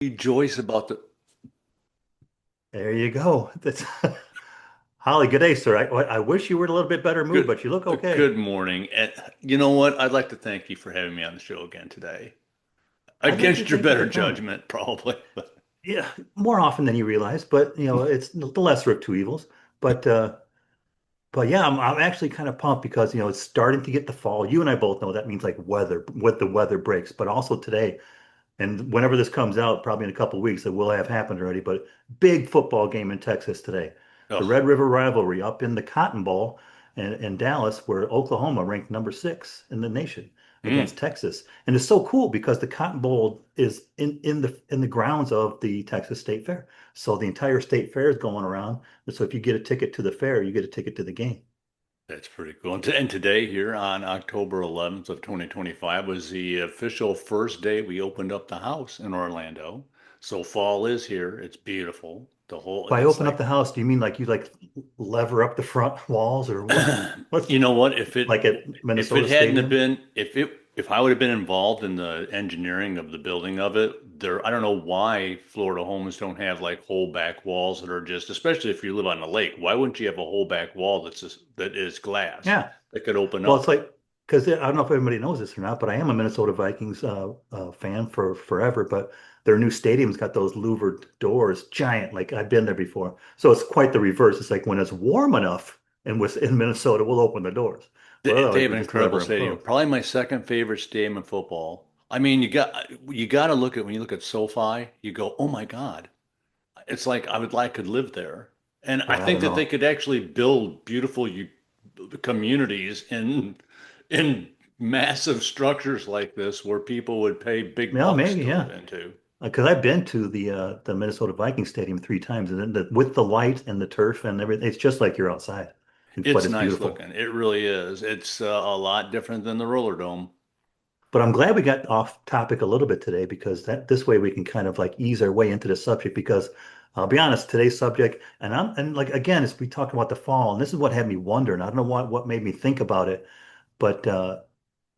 Rejoice about the There you go. That's Holly, good day, sir. I wish you were in a little bit better mood, good but you look okay. good morning. And you know what? I'd like to thank you for having me on the show again today. I'd like to Against your thank you better for coming. judgment, probably. Yeah, more often than you realize, but it's the lesser of two evils. But uh, but yeah, I'm actually kind of pumped because it's starting to get the fall. You and I both know that means like weather, what the weather breaks, but also today. And whenever this comes out, probably in a couple of weeks, it will have happened already. But big football game in Texas today. The Oh, Red River rivalry up in the Cotton Bowl in Dallas, where Oklahoma ranked number 6 in the nation mm. against Texas. And it's so cool because the Cotton Bowl is in the grounds of the Texas State Fair. So the entire state fair is going around. And so if you get a ticket to the fair, you get a ticket to the game. That's pretty cool. And today, here on October 11th of 2025, was the official first day we opened up the house in Orlando. So fall is here. It's beautiful. By It's open up like the house, do you mean like you like lever up the front walls or what? What's You know what? If it like at if it Minnesota hadn't have Stadium? been if I would have been involved in the engineering of the building of it, I don't know why Florida homes don't have like whole back walls that are just, especially if you live on the lake. Why wouldn't you have a whole back wall that is glass Yeah. that could open Well, it's up? like because I don't know if everybody knows this or not, but I am a Minnesota Vikings fan for forever. But their new stadium's got those louvered doors, giant. Like I've been there before, so it's quite the reverse. It's like when it's warm enough and was in Minnesota, we'll open the doors. But They otherwise, have we're an just incredible lever them stadium. closed. Probably my second favorite stadium in football. I mean, you got to look at when you look at SoFi, you go, oh my God. It's like could live there. And I Boy, I think don't that they know. could actually build beautiful communities in massive structures like this where people would pay big Yeah, bucks maybe, to live yeah. into. Because I've been to the Minnesota Vikings stadium 3 times, and then with the light and the turf and everything, it's just like you're outside, but It's it's nice beautiful. looking. It really is. It's a lot different than the roller dome. But I'm glad we got off topic a little bit today because that this way we can kind of like ease our way into the subject because I'll be honest, today's subject and like again, as we talk about the fall, and this is what had me wondering. I don't know what made me think about it, but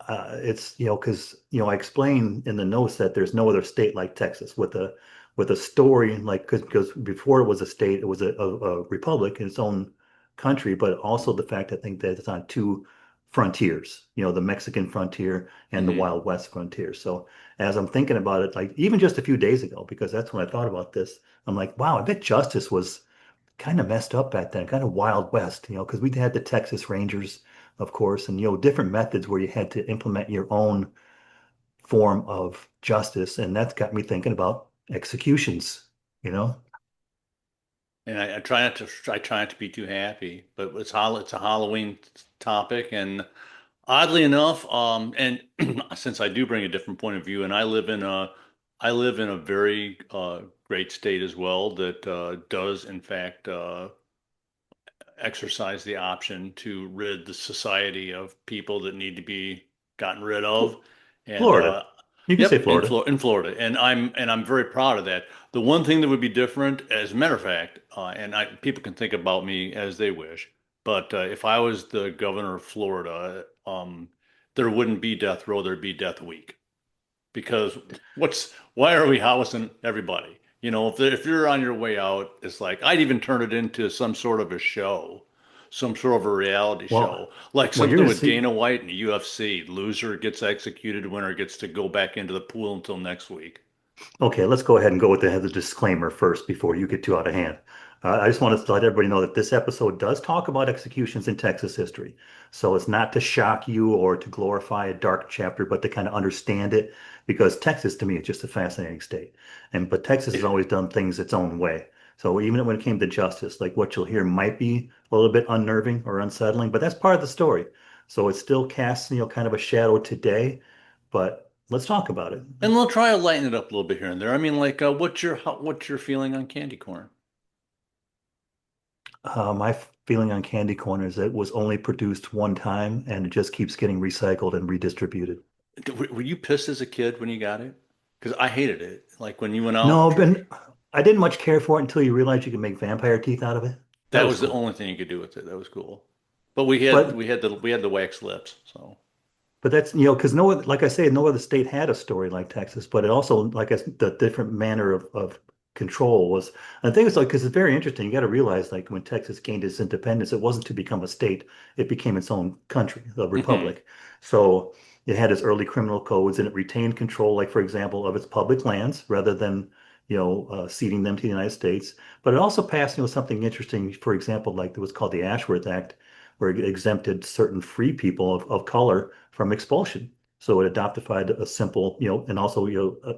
it's because I explained in the notes that there's no other state like Texas with a story like because before it was a state, it was a republic in its own country, but also the fact I think that it's on two frontiers, the Mexican frontier and the Hmm. Wild West frontier. So as I'm thinking about it, like even just a few days ago, because that's when I thought about this, I'm like, wow, I bet justice was kind of messed up back then, kind of Wild West, because we had the Texas Rangers, of course, and different methods where you had to implement your own form of justice, and that's got me thinking about executions, you know? And I try not to be too happy, but it's a Halloween topic, and oddly enough, and since I do bring a different point of view, and I live in a very great state as well that does in fact exercise the option to rid the society of people that need to be gotten rid Fl- of, and Florida. You can say yep, Florida. In Florida, and I'm very proud of that. The one thing that would be different, as a matter of fact, people can think about me as they wish, but if I was the governor of Florida, there wouldn't be death row, there'd be death week. Because why are we housing everybody? You know, if you're on your way out, it's like I'd even turn it into some sort of a show, some sort of a reality Well, show, like well, you're something gonna with see. Dana White and the UFC. Loser gets executed, winner gets to go back into the pool until next week. Okay, let's go ahead and go with the disclaimer first before you get too out of hand. I just want to let everybody know that this episode does talk about executions in Texas history. So it's not to shock you or to glorify a dark chapter, but to kind of understand it because Texas to me is just a fascinating state. But Texas has It, always done things its own way. So even when it came to justice, like what you'll hear might be a little bit unnerving or unsettling, but that's part of the story. So it still casts, kind of a shadow today, but let's talk about it. and they'll try to lighten it up a little bit here and there. I mean, like, what's your feeling on candy corn? My feeling on candy corn is it was only produced one time and it just keeps getting recycled and redistributed. Were you pissed as a kid when you got it? Because I hated it. Like when you went out, No, but I didn't much care for it until you realized you could make vampire teeth out of it. That that was was the cool. only thing you could do with it. That was cool. But But we had the wax lips, so. But that's, because no, like I say, no other state had a story like Texas, but it also, like I said, the different manner of control was, I think it's like, because it's very interesting. You got to realize, like, when Texas gained its independence, it wasn't to become a state, it became its own country, a Hmm. republic. So it had its early criminal codes and it retained control, like, for example, of its public lands rather than, ceding them to the United States. But it also passed, something interesting, for example, like it was called the Ashworth Act, where it exempted certain free people of color from expulsion. So it adopted a simple, and also,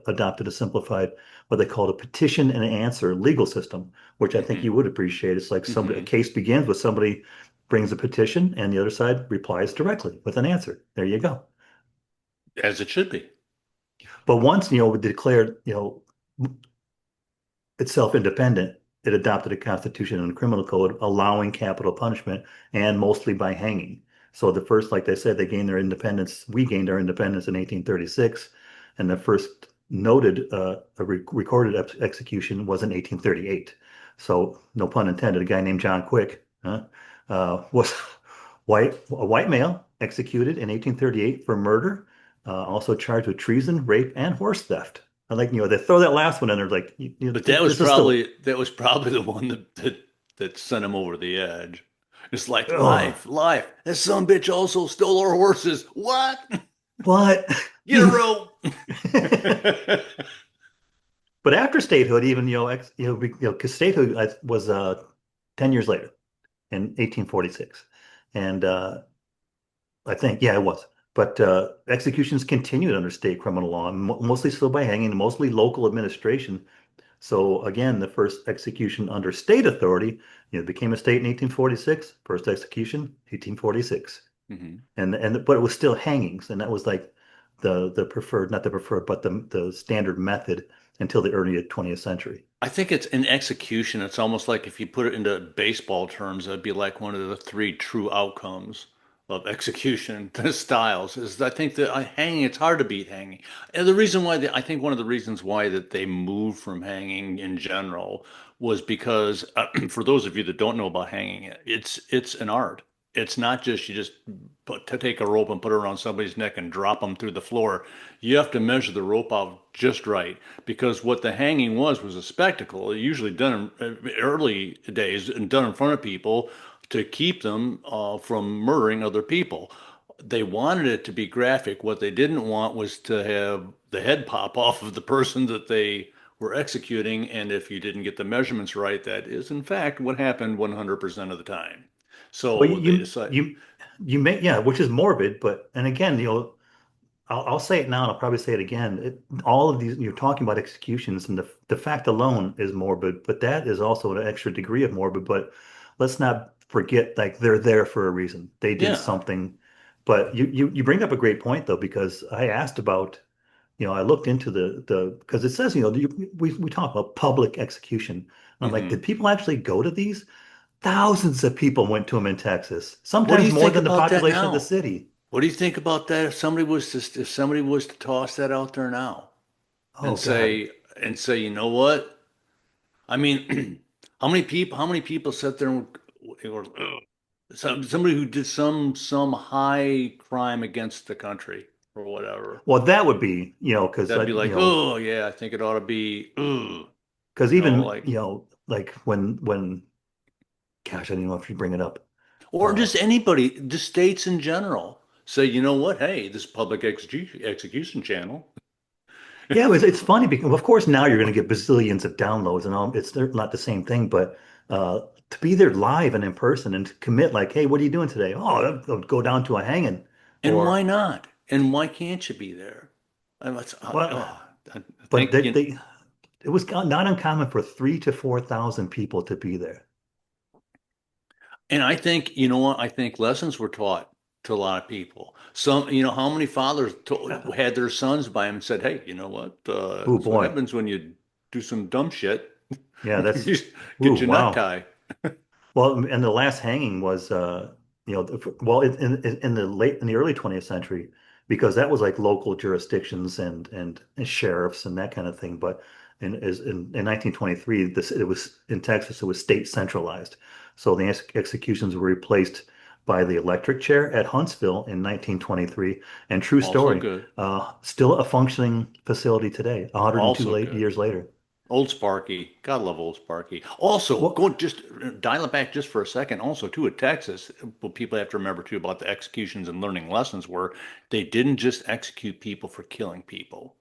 adopted a simplified, what they called a petition and answer legal system, which I think Hmm. you would appreciate. It's like a Hmm. case begins with somebody brings a petition and the other side replies directly with an answer. There you go. As it should be. But once, it declared, itself independent, it adopted a constitution and a criminal code allowing capital punishment and mostly by hanging. So the first, like they said, they gained their independence. We gained our independence in 1836, and the first noted recorded execution was in 1838. So no pun intended. A guy named John Quick was a white male executed in 1838 for murder, also charged with treason, rape, and horse theft. I like, they throw that last one in there, like, But that was this is the, the one that sent him over the edge. It's like oh, life. That son of a bitch also stole our horses. What? what? Get a rope. But after statehood, even, because statehood was 10 years later in 1846. And I think, yeah, it was. But executions continued under state criminal law, mostly still by hanging, mostly local administration. So again, the first execution under state authority, became a state in 1846. First execution, 1846, Mhm. and but it was still hangings, and that was like the preferred, not the preferred, but the standard method until the early 20th century. I think it's in execution. It's almost like if you put it into baseball terms, it'd be like one of the three true outcomes of execution styles. Is I think that hanging, it's hard to beat hanging. And the reason why I think one of the reasons why that they moved from hanging in general was because for those of you that don't know about hanging, it's an art. It's not just you just to take a rope and put it around somebody's neck and drop them through the floor. You have to measure the rope out just right because what the hanging was a spectacle, usually done in early days and done in front of people to keep them from murdering other people. They wanted it to be graphic. What they didn't want was to have the head pop off of the person that they were executing. And if you didn't get the measurements right, that is in fact what happened 100% of the time. Well, So they decided, you may, yeah, which is morbid, but and again, I'll say it now, and I'll probably say it again. All of these, you're talking about executions, and the fact alone is morbid, but that is also an extra degree of morbid. But let's not forget, like, they're there for a reason. They did yeah. something. But you bring up a great point though, because I asked about, I looked into the because it says, we talk about public execution. And I'm like, did Hmm. people actually go to these? Thousands of people went to them in Texas, What do sometimes you more think than the about that population of the now? city. What do you think about that if somebody was to toss that out there now Oh God. and say, you know what? I mean, how many people sat there or somebody who did some high crime against the country or whatever. Well, that would be, because That'd be like, oh yeah, I think it ought to be, even, like, like when, gosh, I don't know if you bring it up. or Uh, just anybody, just states in general. Say, you know what? Hey, this public execution channel. yeah, it's funny because, of course, now you're going to get bazillions of downloads and all. They're not the same thing, but to be there live and in person and to commit, like, hey, what are you doing today? Oh, I'll go down to a hanging, And why or not? And why can't you be there? well, I but think you. it was not uncommon for 3 to 4 thousand people to be there. And I think, you know what? I think lessons were taught to a lot of people. Some, how many fathers had their sons by them and said, "Hey, you know what? Oh That's what boy, happens when you do some dumb shit. yeah, that's, You ooh, get your nut wow. tie." Well, and the last hanging was, well, in the early 20th century, because that was like local jurisdictions and sheriffs and that kind of thing. But in 1923, it was in Texas, it was state centralized. So the executions were replaced by the electric chair at Huntsville in 1923. And true Also story, good. still a functioning facility today, 102 Also good. years later. Old Sparky. Gotta love Old Sparky. Also, Well, go just dial it back just for a second. Also, too, at Texas, what people have to remember too about the executions and learning lessons were they didn't just execute people for killing people.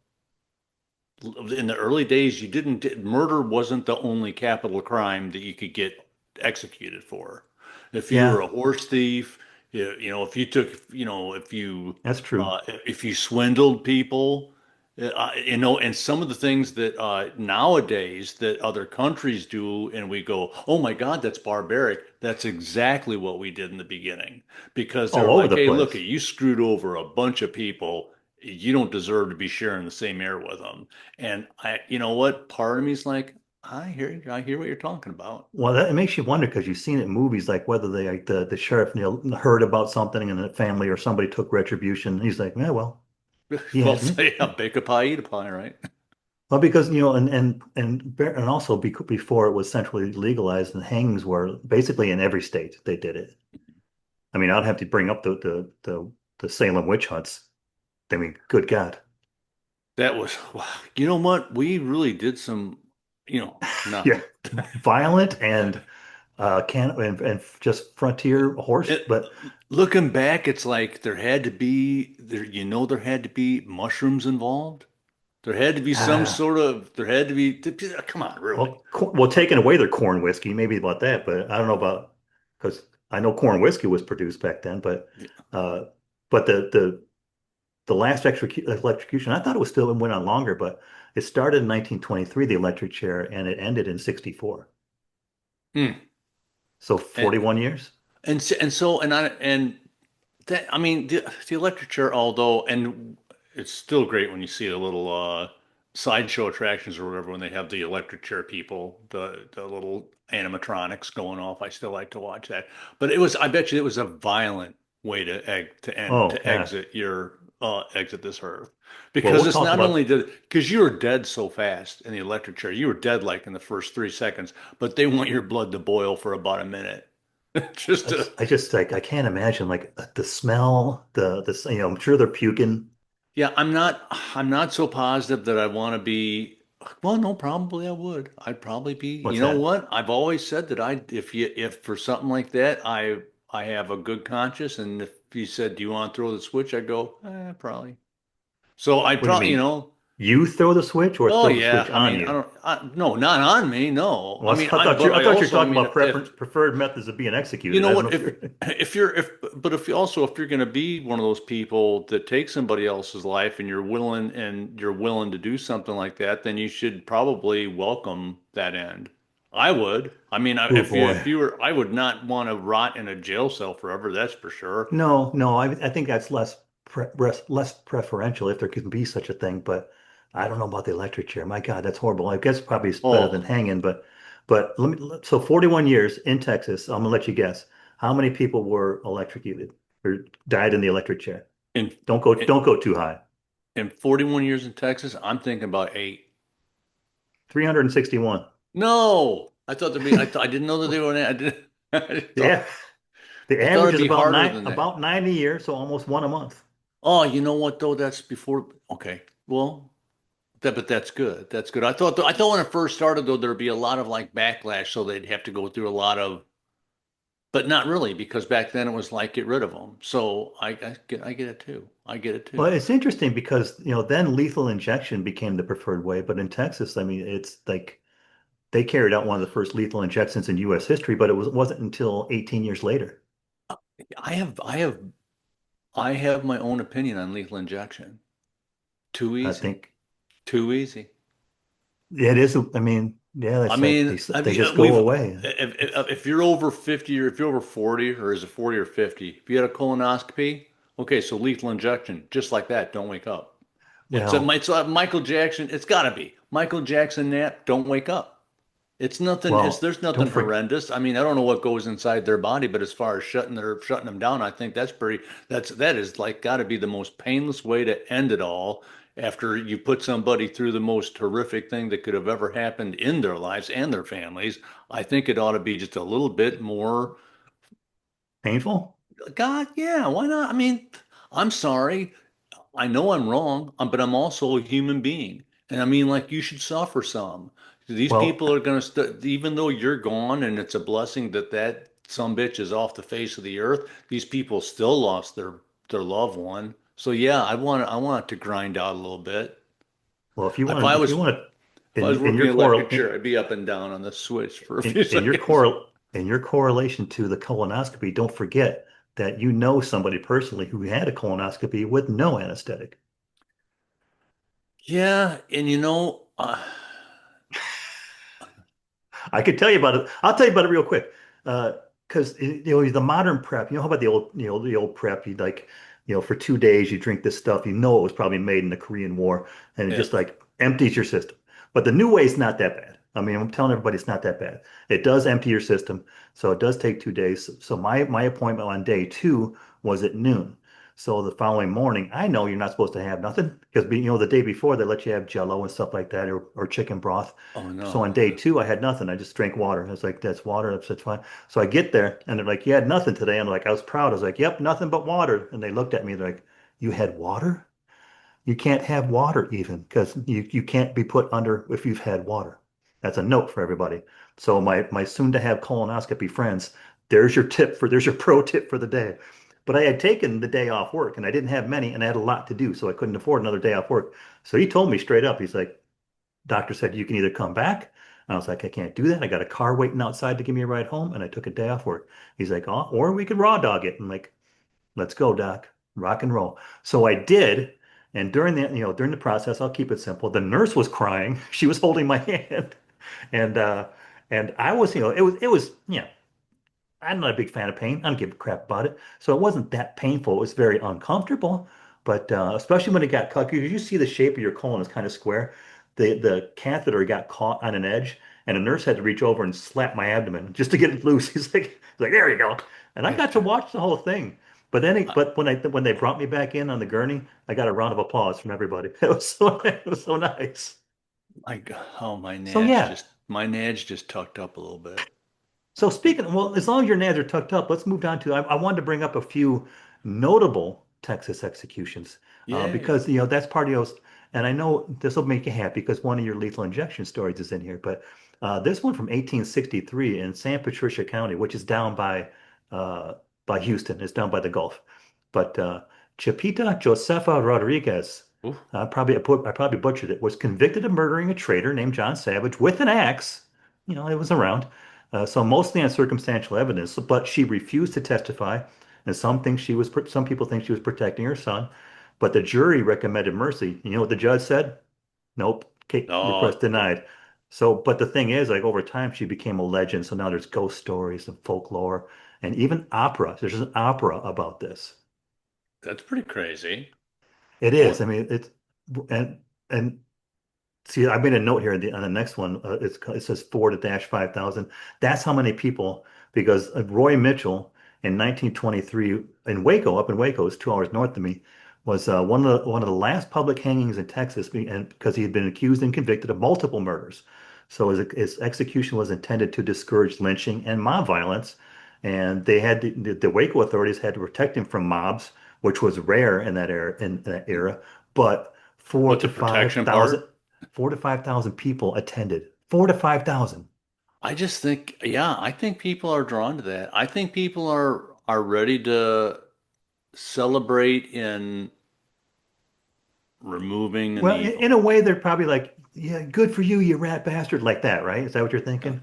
In the early days, you didn't, murder wasn't the only capital crime that you could get executed for. If you were yeah, a horse thief, if you took, that's true. if you swindled people, and some of the things that nowadays that other countries do, and we go, oh my God, that's barbaric. That's exactly what we did in the beginning because All they're over like, the hey, look, place. you screwed over a bunch of people. You don't deserve to be sharing the same air with them. And you know what? Part of me is like, I hear what you're talking about. Well, that it makes you wonder because you've seen it in movies like whether they like the sheriff heard about something in the family or somebody took retribution. He's like, yeah, well, he Well, had me. say, bake a pie, eat a pie, right? Well, because and also before it was centrally legalized, and hangings were basically in every state they did it. I mean, I'd have to bring up the Salem witch hunts. I mean, good God. That was, wow. You know what? We really did some, not. Yeah, violent and and just frontier horse, It, but looking back, it's like there had to be mushrooms involved. There had to be there had to be, come on, really. well, taking away their corn whiskey, maybe about that, but I don't know about because I know corn whiskey was produced back then, uh, but the last electrocution, I thought it was still went on longer, but it started in 1923, the electric chair, and it ended in 64. Hmm. So And 41 years. and that, I mean, the electric chair, although, and it's still great when you see the little sideshow attractions or whatever when they have the electric chair people, the little animatronics going off. I still like to watch that. But I bet you it was a violent way Oh to yeah. exit this earth Well, because we'll it's talk not only about because you were dead so fast in the electric chair, you were dead like in the first 3 seconds, but they want your blood to boil for about a minute. Just to I just like I can't imagine like the smell, I'm sure they're puking. Yeah, I'm not so positive that I want to be, well, no, probably I would. I'd probably be, you What's know that? what? I've always said that if for something like that, I have a good conscience, and if you said, "Do you want to throw the switch?" I'd go, probably. So I What do you probably, mean? You throw the switch or oh throw the yeah. switch I on mean, you? no, not on me. No. Well, But I I thought you were also, I talking mean, about preference preferred methods of being you executed. know I don't know what? if you're But if you're going to be one of those people that takes somebody else's life and you're willing to do something like that, then you should probably welcome that end. I would. I mean, oh boy. if you were, I would not want to rot in a jail cell forever. That's for sure. No, I think that's less preferential if there can be such a thing, but I don't know about the electric chair. My God, that's horrible. I guess probably it's better than Oh, hanging, but so 41 years in Texas, I'm gonna let you guess. How many people were electrocuted or died in the electric chair? in in, Don't go too high. in 41 years in Texas, I'm thinking about eight. 361. No, I thought there'd be. I didn't know that they were. I didn't. Yeah. The I thought average it'd is be harder than that. about 9 a year, so almost one a month. Oh, you know what though? That's before. Okay, well, but that's good. That's good. I thought when it first started though there'd be a lot of like backlash, so they'd have to go through a lot of, but not really because back then it was like get rid of them. So I get it too. I get it Well, too. it's interesting because, then lethal injection became the preferred way, but in Texas, I mean, it's like they carried out one of the first lethal injections in U.S. history, but wasn't until 18 years later. I have I have I have my own opinion on lethal injection. Too I easy. think Too easy. it is. I mean, yeah, that's like I they mean, just go away. if you're over 50 or if you're over 40 or is it 40 or 50, if you had a colonoscopy, okay, so lethal injection, just like that, don't wake up. Well, It's Michael Jackson, it's gotta be. Michael Jackson nap, don't wake up. well, There's nothing don't forget. horrendous. I mean, I don't know what goes inside their body, but as far as shutting them down, I think that is like got to be the most painless way to end it all after you put somebody through the most horrific thing that could have ever happened in their lives and their families. I think it ought to be just a little bit more Painful. God, yeah, why not? I mean, I'm sorry. I know I'm wrong, but I'm also a human being. And I mean, like, you should suffer some. These Well, people are going to, even though you're gone and it's a blessing that that some bitch is off the face of the earth, these people still lost their loved one. So yeah, I want it to grind out a little bit. if you want to, If I was in working your an core, electric chair, I'd be up and down on the switch for a few in your seconds. core, in your correlation to the colonoscopy, don't forget that you know somebody personally who had a colonoscopy with no anesthetic. Yeah, and I could tell you about it. I'll tell you about it real quick. Because the modern prep, how about the old prep? You like, for 2 days you drink this stuff. You know it was probably made in the Korean War, and it yeah. just like empties your system. But the new way is not that bad. I mean, I'm telling everybody it's not that bad. It does empty your system, so it does take 2 days. So my appointment on day two was at noon. So the following morning, I know you're not supposed to have nothing because the day before they let you have Jello and stuff like that, or chicken broth. Oh So on no. day two, I had nothing. I just drank water. I was like, that's water. That's fine. So I get there and they're like, you had nothing today. I'm like, I was proud. I was like, yep, nothing but water. And they looked at me. They're like, you had water? You can't have water even because you can't be put under if you've had water. That's a note for everybody. So my soon to have colonoscopy friends, there's your pro tip for the day. But I had taken the day off work and I didn't have many and I had a lot to do, so I couldn't afford another day off work. So he told me straight up, he's like, doctor said you can either come back. I was like, I can't do that. I got a car waiting outside to give me a ride home, and I took a day off work. He's like, oh, or we could raw dog it. I'm like, let's go, doc, rock and roll. So I did, and during the process, I'll keep it simple. The nurse was crying. She was holding my hand, and I was, I'm not a big fan of pain. I don't give a crap about it. So it wasn't that painful. It was very uncomfortable, but especially when it got cut, because you see the shape of your colon is kind of square. The catheter got caught on an edge, and a nurse had to reach over and slap my abdomen just to get it loose. He's like, there you go. And I got to watch the whole thing. But when they brought me back in on the gurney, I got a round of applause from everybody. It was so nice. Oh, So yeah. my Nadge just tucked up a little bit. So well, as long as your nads are tucked up, let's move down to, I wanted to bring up a few notable Texas executions Yay. because, that's part of yours. And I know this will make you happy because one of your lethal injection stories is in here. But this one from 1863 in San Patricia County, which is down by Houston, it's down by the Gulf. But Chipita Josefa Rodriguez, Ooh. I probably butchered it, was convicted of murdering a trader named John Savage with an axe. It was around. So mostly on circumstantial evidence, but she refused to testify, and some people think she was protecting her son, but the jury recommended mercy. You know what the judge said? Nope, request Oh, denied. So, but the thing is, like over time, she became a legend. So now there's ghost stories and folklore, and even opera. There's an opera about this. that's pretty crazy. It Boy, is. I mean, and see, I made a note here on the next one. It says 4 to -5,000. That's how many people, because Roy Mitchell in 1923 in Waco, up in Waco, is 2 hours north of me, was one of the last public hangings in Texas, and because he had been accused and convicted of multiple murders. So his execution was intended to discourage lynching and mob violence, and the Waco authorities had to protect him from mobs, which was rare in that era, but four what, the to five protection thousand. part? 4 to 5,000 people attended. 4 to 5,000. I just think, yeah, I think people are drawn to that. I think people are ready to celebrate in removing an Well, in evil. a way, they're probably like, yeah, good for you, you rat bastard, like that, right? Is that what you're Yeah. thinking?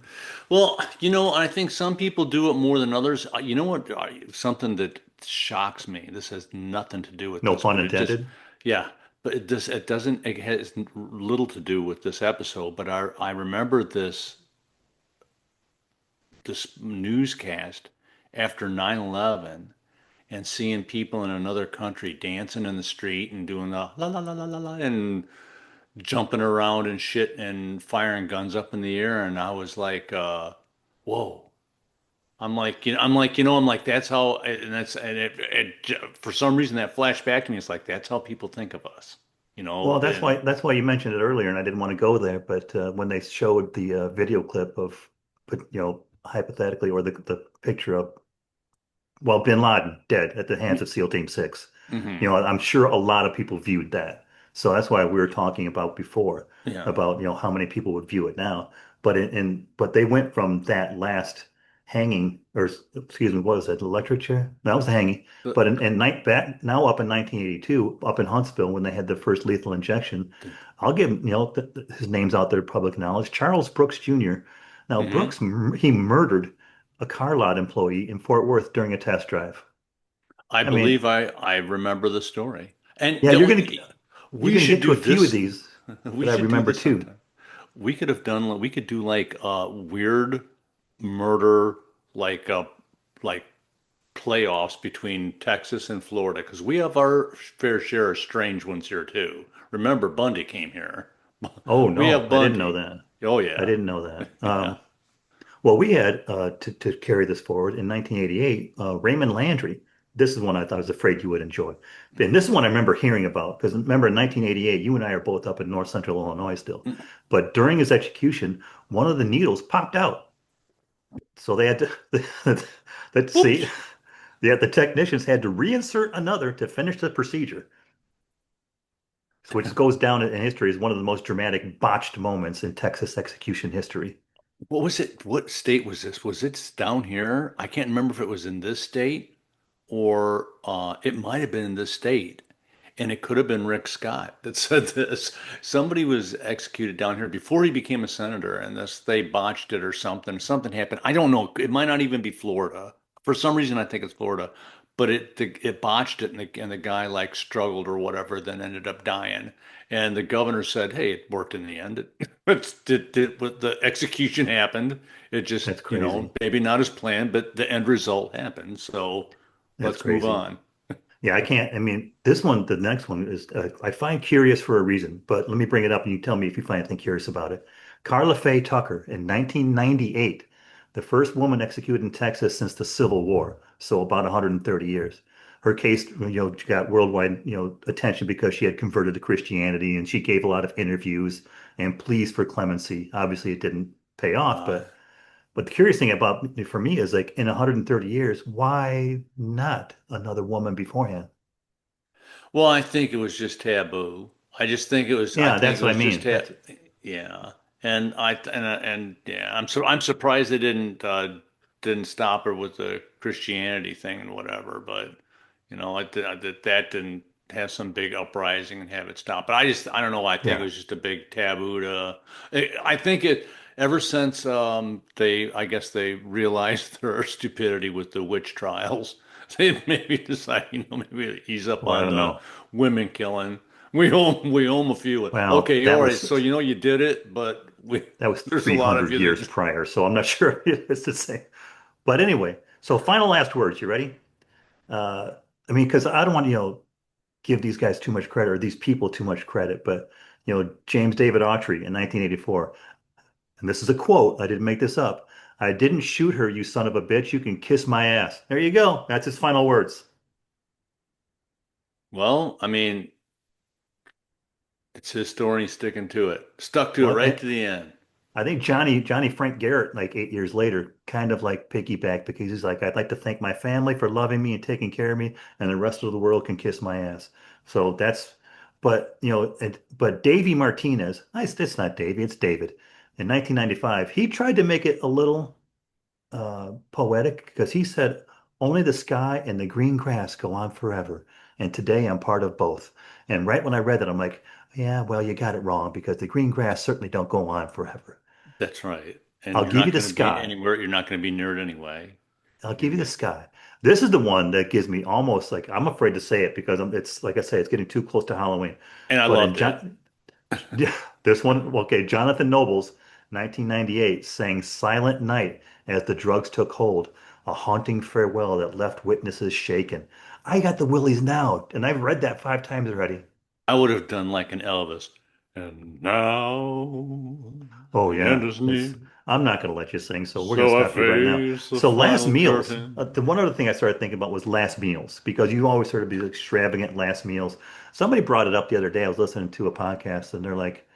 Well, I think some people do it more than others. You know what? Something that shocks me. This has nothing to do with No this, pun but it just, intended. yeah, but it doesn't, it has little to do with this episode. But I remember this newscast after 9/11 and seeing people in another country dancing in the street and doing the la la la la la la and jumping around and shit and firing guns up in the air. And I was like, whoa. I'm like, that's how, and for some reason that flashed back to me. It's like, that's how people think of us, Well, that's why and that's why you mentioned it earlier, and I didn't want to go there. But when they showed the video clip of, but hypothetically, or the picture of well, bin Laden dead at the hands of SEAL Team 6. Mm-hmm. I'm sure a lot of people viewed that. So that's why we were talking about before Yeah. about, how many people would view it now. But they went from that last hanging, or excuse me, what was that, electric chair? That was the hanging. The, But in night back now up in 1982, up in Huntsville when they had the first lethal injection, the, I'll give him, his name's out there, public knowledge. Charles Brooks Jr. Now mm-hmm. Brooks, he murdered a car lot employee in Fort Worth during a test drive. I I mean, believe I remember the story. And yeah, the you're only gonna you're we gonna should get to do a few of this. these We that I should do remember this too. sometime. We could do like weird murder like like playoffs between Texas and Florida because we have our fair share of strange ones here too. Remember Bundy came here. Oh We no, have I didn't know Bundy. that. Oh I yeah. didn't know that. Yeah. Well, we had to carry this forward in 1988. Raymond Landry. This is one I thought I was afraid you would enjoy, and this is one I remember hearing about because remember in 1988, you and I are both up in North Central Illinois still, but during his execution, one of the needles popped out, so they had to. Let's see. Oops. Yeah, the technicians had to reinsert another to finish the procedure, which goes down in history as one of the most dramatic botched moments in Texas execution history. What was it? What state was this? Was it down here? I can't remember if it was in this state or it might have been in this state. And it could have been Rick Scott that said this. Somebody was executed down here before he became a senator, and this they botched it or something. Something happened. I don't know. It might not even be Florida. For some reason, I think it's Florida, but it botched it, and the guy like struggled or whatever, then ended up dying. And the governor said, "Hey, it worked in the end. The execution happened. It just, That's crazy. maybe not as planned, but the end result happened. So That's let's move crazy. on." Yeah, I can't. I mean, this one, the next one is, I find curious for a reason, but let me bring it up and you tell me if you find anything curious about it. Carla Faye Tucker in 1998, the first woman executed in Texas since the Civil War, so about 130 years. Her case, got worldwide, attention because she had converted to Christianity and she gave a lot of interviews and pleas for clemency. Obviously, it didn't pay off, Uh, but the curious thing about for me is like in 130 years, why not another woman beforehand? Well, I think it was just taboo. I Yeah, think that's it what I was just mean. ta yeah. And yeah, I'm surprised they didn't stop her with the Christianity thing and whatever, but that didn't have some big uprising and have it stop. But I don't know. I think it Yeah, was just a big taboo to. I think it ever since I guess they realized their stupidity with the witch trials. They maybe decide, maybe ease up well, I on don't the know. women killing. We own a few. Well, Okay, all right. So you did it, but we that was there's a lot of 300 you years that prior, so I'm not sure it's the same. But anyway, so final last words. You ready? Uh, I mean, because I don't want to, give these guys too much credit or these people too much credit, but James David Autry in 1984, and this is a quote. I didn't make this up. I didn't shoot her, you son of a bitch. You can kiss my ass. There you go. That's his final words. well, I mean, it's his story, he's sticking to it. Stuck to it Well, right to the end. I think Johnny Frank Garrett, like 8 years later, kind of like piggybacked because he's like, I'd like to thank my family for loving me and taking care of me, and the rest of the world can kiss my ass. So but Davey Martinez, it's not Davey, it's David. In 1995, he tried to make it a little poetic because he said, only the sky and the green grass go on forever. And today I'm part of both. And right when I read that, I'm like, yeah, well, you got it wrong because the green grass certainly don't go on forever. That's right. And I'll you're give you not the going to be sky. anywhere. You're not going to be near it anyway. I'll give You're, you the sky. This is the one that gives me almost like I'm afraid to say it because it's like I say, it's getting too close to Halloween. and I But in loved it. John, yeah, this one, okay, Jonathan Nobles, 1998, sang Silent Night as the drugs took hold, a haunting farewell that left witnesses shaken. I got the willies now, and I've read that 5 times already. I would have done like an Elvis. And now Oh the end yeah, is near. I'm not going to let you sing, so we're going to So I stop you right now. face the So last final meals, the curtain. one other thing I started thinking about was last meals because you always heard of these extravagant last meals. Somebody brought it up the other day. I was listening to a podcast and they're like,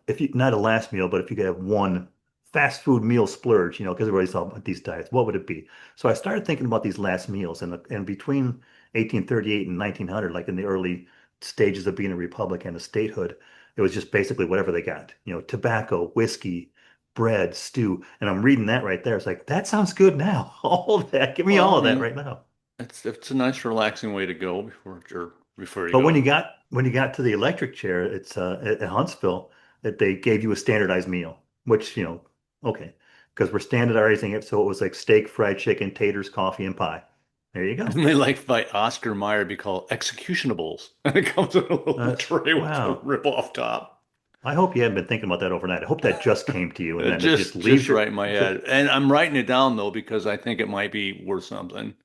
if you not a last meal, but if you could have one fast food meal splurge, because everybody's talking about these diets. What would it be? So I started thinking about these last meals, and between 1838 and 1900, like in the early stages of being a republic and a statehood, it was just basically whatever they got. Tobacco, whiskey, bread, stew. And I'm reading that right there. It's like, that sounds good now. All of that. Give me Well, all I of that mean, right now. it's a nice, relaxing way to go before you But when go. you got to the electric chair, it's at Huntsville that they gave you a standardized meal, which, okay, because we're standardizing it so it was like steak, fried chicken, taters, coffee, and pie. There you go. And they like by Oscar Mayer be called executionables, and it comes in a little tray with a Wow. rip off top. I hope you haven't been thinking about that overnight. I hope that just came to you and then it just Just leaves right in my head, and I'm writing it down though because I think it might be worth something.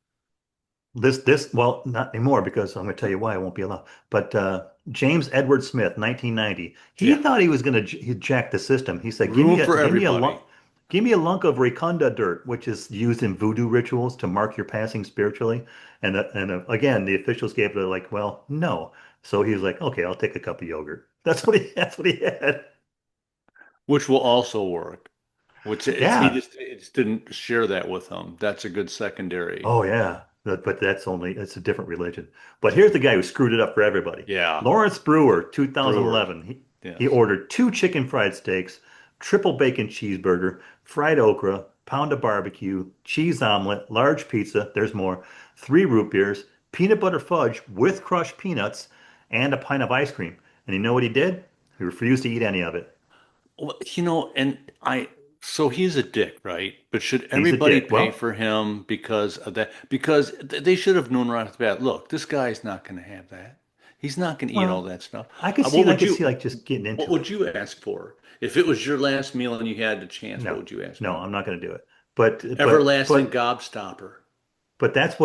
well, not anymore because I'm going to tell you why I won't be allowed. But James Edward Smith, 1990, he Yeah, thought he was going to jack the system. He said, room for everybody. give me a lunk of Rikunda dirt, which is used in voodoo rituals to mark your passing spiritually." And again, the officials gave it like, "Well, no." So he was like, "Okay, I'll take a cup of yogurt." That's what he had. Which will also work. Which Yeah. he just didn't share that with them. That's a good secondary. Oh yeah, but it's a different religion. But here's the guy who screwed it up for everybody. Yeah, Lawrence Brewer, Brewer. 2011. He Yes. ordered two chicken fried steaks, triple bacon cheeseburger, fried okra, pound of barbecue, cheese omelet, large pizza, there's more, three root beers, peanut butter fudge with crushed peanuts, and a pint of ice cream. And you know what he did? He refused to eat any of it. Well, and so he's a dick, right? But should He's a everybody dick. pay Well, for him because of that? Because they should have known right off the bat, look, this guy's not going to have that. He's not going to eat all well, that stuff. I could see like just getting What into would it. you ask for? If it was your last meal and you had the chance, what No, would you ask no, for? I'm not going to do it. But but Everlasting but gobstopper. but that's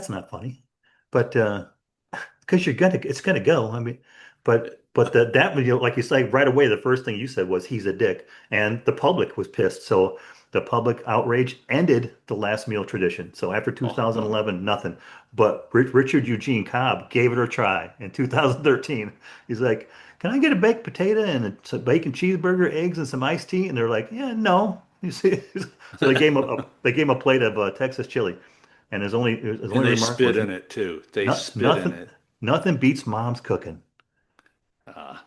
not funny. But because it's gonna go. I mean, but that video, like you say, right away, the first thing you said was he's a dick, and the public was pissed. So the public outrage ended the last meal tradition. So after Oh, 2011, nothing. But Richard Eugene Cobb gave it a try in 2013. He's like, "Can I get a baked potato and a bacon cheeseburger, eggs, and some iced tea?" And they're like, "Yeah, no." You see, so they gave him a plate of Texas chili, and his and only they remark spit was, in it too. They not, spit in nothing, it. nothing beats mom's cooking. Uh,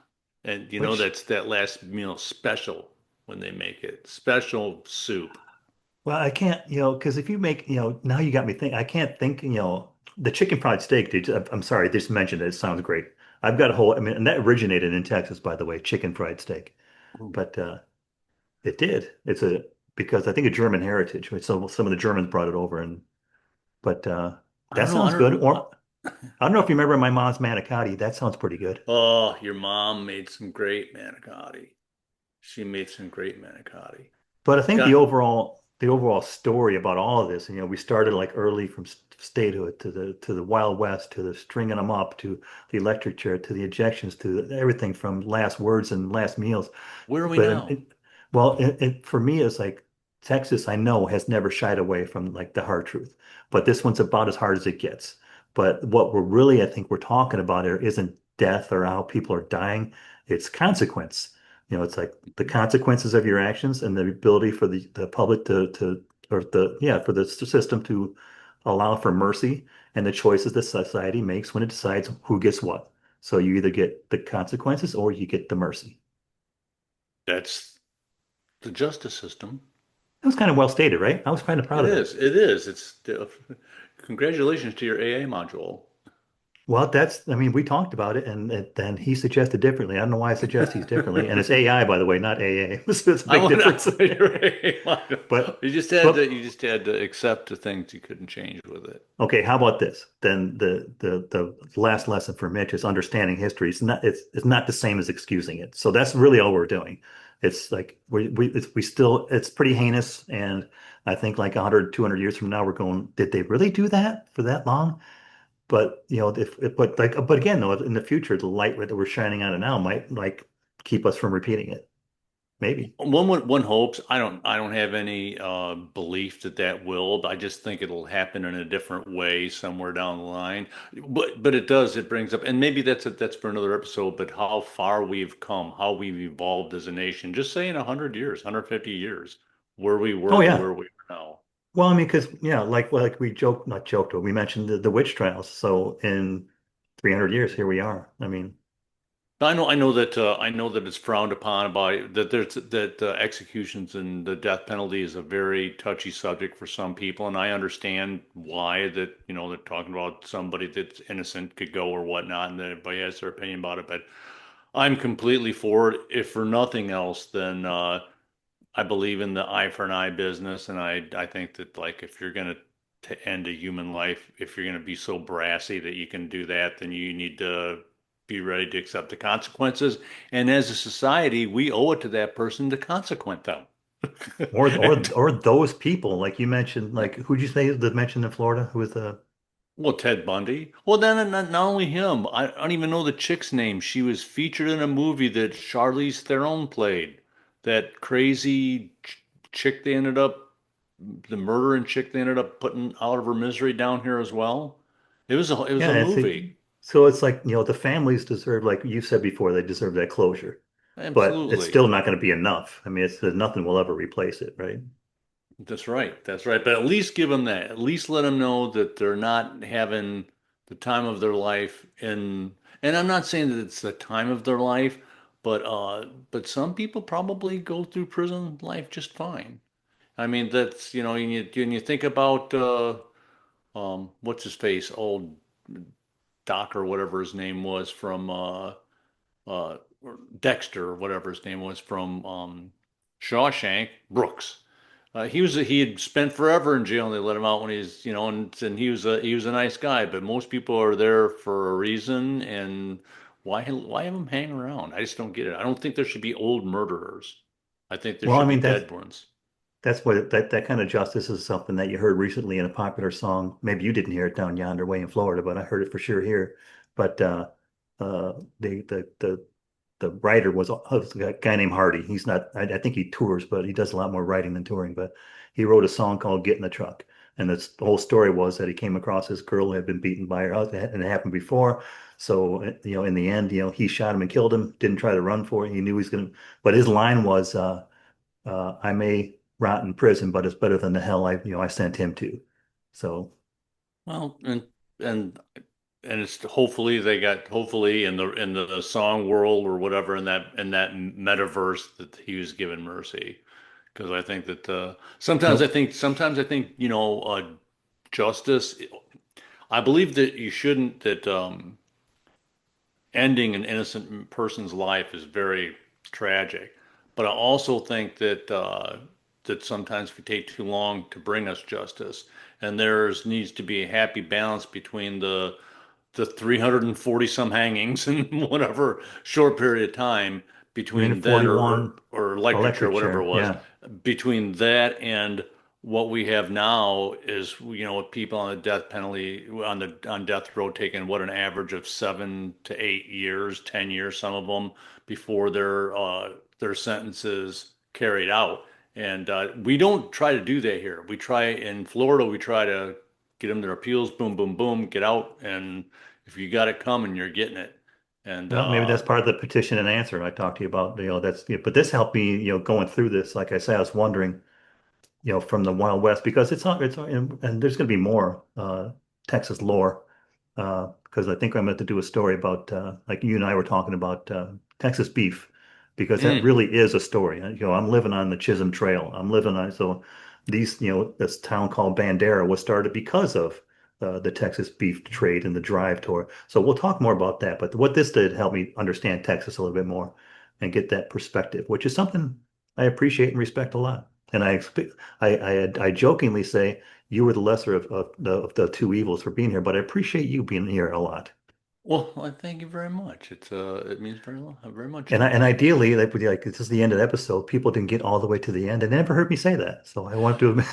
and Which, that's that last meal special when they make it. Special soup. well, I can't, because if you make, now you got me thinking. I can't think, the chicken fried steak. I'm sorry, they just mentioned it. It sounds great. I've got a whole. I mean, and that originated in Texas, by the way, chicken fried steak. Ooh. But it did. It's a because I think a German heritage. Some of the Germans brought it over, and but I that don't know. I sounds don't good. know. Or I don't know if you remember my mom's manicotti. That sounds pretty good. Oh, your mom made some great manicotti. She made some great manicotti. But I think Got the overall story about all of this, and we started like early from statehood to the Wild West to the stringing them up to the electric chair to the ejections to everything from last words and last meals. where are we But now? for me, it's like Texas, I know, has never shied away from like the hard truth, but this one's about as hard as it gets. But what I think we're talking about here isn't death or how people are dying. It's consequence. It's like the consequences of your actions and the ability for the public or for the system to allow for mercy and the choices that society makes when it decides who gets what. So you either get the consequences or you get the mercy. That's the justice system. That was kind of well stated, right? I was kind of proud It of that. is. It is. Congratulations to your AA module. Well, I mean, we talked about it and then he suggested differently. I don't know why I suggest he's differently. And it's AI, by the way, not AA. So it's a I big want difference. to your AA module. But, You but just had to accept the things you couldn't change with it. okay, how about this? Then the last lesson for Mitch is understanding history. It's not the same as excusing it. So that's really all we're doing. It's like we still it's pretty heinous, and I think like 100, 200 years from now we're going, did they really do that for that long? But if but again though, in the future, the light that we're shining on it now might like keep us from repeating it. maybe. One hopes. I don't have any belief that that will. But I just think it'll happen in a different way somewhere down the line. But it does. It brings up, and maybe that's for another episode. But how far we've come, how we've evolved as a nation. Just say in 100 years, 150 years, where we Oh were to yeah. where we are now. Well, I mean, because yeah, like we joked, not joked, but we mentioned the witch trials. So in 300 years, here we are. I mean, I know that it's frowned upon by that there's that executions and the death penalty is a very touchy subject for some people, and I understand why that they're talking about somebody that's innocent could go or whatnot, and that everybody has their opinion about it. But I'm completely for it. If for nothing else, then I believe in the eye for an eye business, and I think that like if you're gonna to end a human life, if you're gonna be so brassy that you can do that, then you need to be ready to accept the consequences. And as a society, we owe it to that person to consequent them. or those people, like you mentioned, like who'd you say that mentioned in Florida? Who was the Well, Ted Bundy. Well, then not only him. I don't even know the chick's name. She was featured in a movie that Charlize Theron played. That crazy chick they ended up, the murdering chick they ended up putting out of her misery down here as well. It was a yeah, movie. so it's like, the families deserve, like you said before, they deserve that closure. But it's Absolutely. still not going to be enough. I mean, nothing will ever replace it, right? That's right. That's right. But at least give them that. At least let them know that they're not having the time of their life and I'm not saying that it's the time of their life, but some people probably go through prison life just fine. I mean, that's, when you think about what's his face, old Doc or whatever his name was from uh Dexter or whatever his name was from Shawshank, Brooks. He had spent forever in jail and they let him out when and he was a nice guy, but most people are there for a reason and why have them hang around? I just don't get it. I don't think there should be old murderers. I think there Well, I should be mean, dead ones. that's what that kind of justice is something that you heard recently in a popular song. Maybe you didn't hear it down yonder way in Florida, but I heard it for sure here. But the writer was a guy named Hardy. He's not. I think he tours, but he does a lot more writing than touring. But he wrote a song called "Get in the Truck," and the whole story was that he came across this girl who had been beaten by her husband, and it happened before. So in the end, he shot him and killed him. Didn't try to run for it. He knew he was going to. But his line was. I may rot in prison, but it's better than the hell I sent him to. So, Well, and and it's hopefully in the song world or whatever in that metaverse that he was given mercy. Because I think that nope. sometimes I think justice. I believe that you shouldn't that ending an innocent person's life is very tragic, but I also think that sometimes we take too long to bring us justice, and there's needs to be a happy balance between the 340 some hangings in whatever short period of time between then One or electric chair, electric whatever it chair. was, Yeah. between that and what we have now is, with people on the death penalty on death row taking what an average of 7 to 8 years, 10 years, some of them before their sentences carried out. And we don't try to do that here. We try in Florida, we try to get them their appeals, boom, boom, boom, get out, and if you got it coming, you're getting it. And Well, maybe that's part of the petition and answer I talked to you about. But this helped me, going through this. Like I say, I was wondering, from the Wild West because and there's going to be more Texas lore because I think I'm going to do a story about like you and I were talking about Texas beef because that mm, really is a story. I'm living on the Chisholm Trail. I'm living on so these this town called Bandera was started because of the Texas beef trade and the drive tour. So we'll talk more about that. But what this did help me understand Texas a little bit more and get that perspective, which is something I appreciate and respect a lot. And I jokingly say you were the lesser of the two evils for being here, but I appreciate you being here a lot. well, I thank you very much. It means very much to And me. ideally, like this is the end of the episode. People didn't get all the way to the end, and they never heard me say that. So I want to admit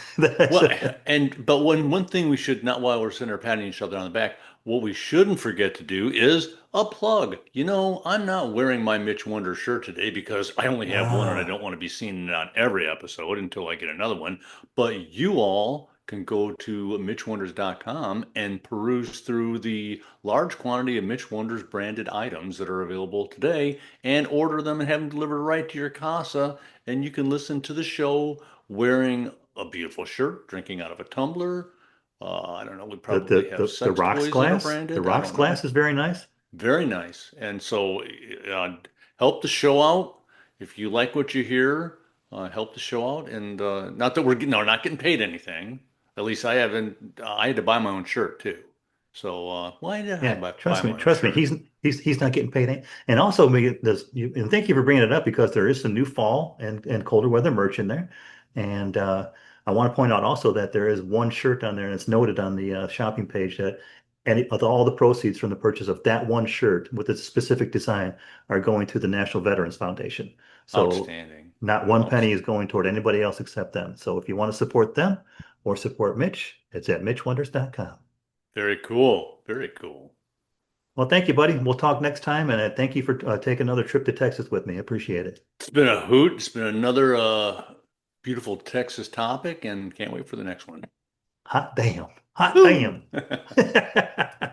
Well, that. but one thing we should not while we're sitting there patting each other on the back, what we shouldn't forget to do is a plug. I'm not wearing my Mitch Wonders shirt today because I only have one and I don't Ah, want to be seen on every episode until I get another one. But you all can go to mitchwonders.com and peruse through the large quantity of Mitch Wonders branded items that are available today and order them and have them delivered right to your casa. And you can listen to the show wearing a beautiful shirt, drinking out of a tumbler. I don't know. We the probably the have the, the sex rocks toys that are glass, the branded. I rocks don't know. glass is very nice. Very nice. And so help the show out. If you like what you hear, help the show out. And not that we're no, not getting paid anything. At least I haven't. I had to buy my own shirt too. So why did I Yeah, buy my own trust me. shirt? He's not getting paid. And also, and thank you for bringing it up because there is some new fall and colder weather merch in there. And I want to point out also that there is one shirt on there, and it's noted on the shopping page that of all the proceeds from the purchase of that one shirt with its specific design are going to the National Veterans Foundation. So Outstanding. not one penny is Outstanding. going toward anybody else except them. So if you want to support them or support Mitch, it's at mitchwonders.com. Very cool. Very cool. Well, thank you, buddy. We'll talk next time, and thank you for taking another trip to Texas with me. I appreciate it. It's been a hoot. It's been another beautiful Texas topic, and can't wait for the next one. Hot damn. Hot damn. Woo!